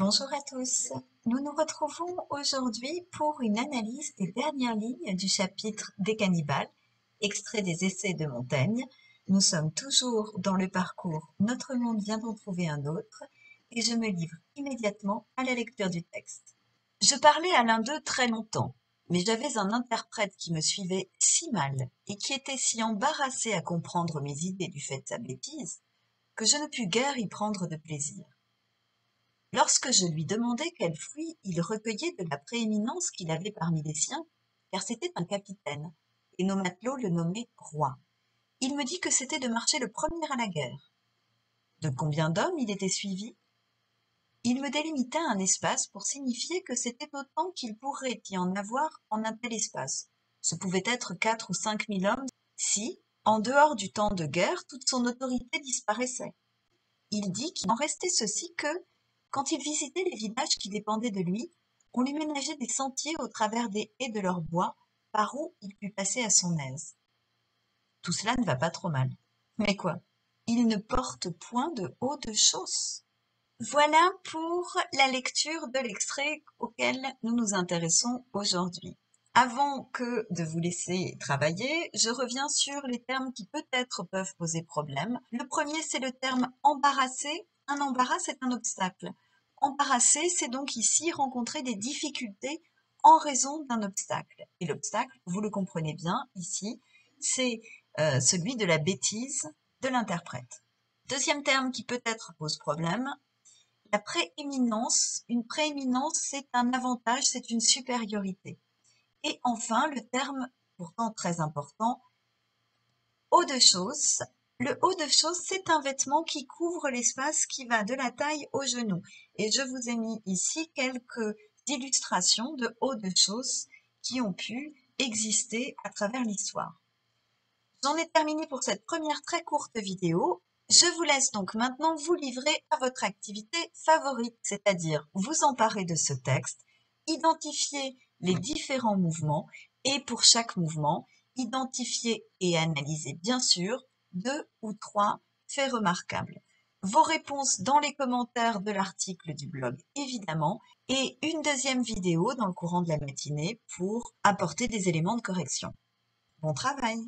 Bonjour à tous. Nous nous retrouvons aujourd'hui pour une analyse des dernières lignes du chapitre des cannibales, extrait des Essais de Montaigne. Nous sommes toujours dans le parcours Notre monde vient d'en trouver un autre et je me livre immédiatement à la lecture du texte. Je parlais à l'un d'eux très longtemps, mais j'avais un interprète qui me suivait si mal et qui était si embarrassé à comprendre mes idées du fait de sa bêtise que je ne pus guère y prendre de plaisir. Lorsque je lui demandai quels fruits il recueillait de la prééminence qu'il avait parmi les siens, car c'était un capitaine, et nos matelots le nommaient roi, il me dit que c'était de marcher le premier à la guerre. De combien d'hommes il était suivi? Il me délimita un espace pour signifier que c'était autant qu'il pourrait y en avoir en un tel espace. Ce pouvait être 4 ou 5 000 hommes si, en dehors du temps de guerre, toute son autorité disparaissait. Il dit qu'il en restait ceci que, quand il visitait les villages qui dépendaient de lui, on lui ménageait des sentiers au travers des haies de leurs bois, par où il put passer à son aise. Tout cela ne va pas trop mal. Mais quoi? Il ne porte point de haut de chausse. Voilà pour la lecture de l'extrait auquel nous nous intéressons aujourd'hui. Avant que de vous laisser travailler, je reviens sur les termes qui peut-être peuvent poser problème. Le premier, c'est le terme embarrassé. Un embarras, c'est un obstacle. Embarrassé, c'est donc ici rencontrer des difficultés en raison d'un obstacle. Et l'obstacle, vous le comprenez bien ici, c'est celui de la bêtise de l'interprète. Deuxième terme qui peut-être pose problème, la prééminence. Une prééminence, c'est un avantage, c'est une supériorité. Et enfin, le terme, pourtant très important, haut de chausse. Le haut de chausse, c'est un vêtement qui couvre l'espace qui va de la taille au genou. Et je vous ai mis ici quelques illustrations de haut de chausse qui ont pu exister à travers l'histoire. J'en ai terminé pour cette première très courte vidéo. Je vous laisse donc maintenant vous livrer à votre activité favorite, c'est-à-dire vous emparer de ce texte, identifier les différents mouvements et pour chaque mouvement, identifier et analyser bien sûr 2 ou 3 faits remarquables. Vos réponses dans les commentaires de l'article du blog évidemment et une deuxième vidéo dans le courant de la matinée pour apporter des éléments de correction. Bon travail!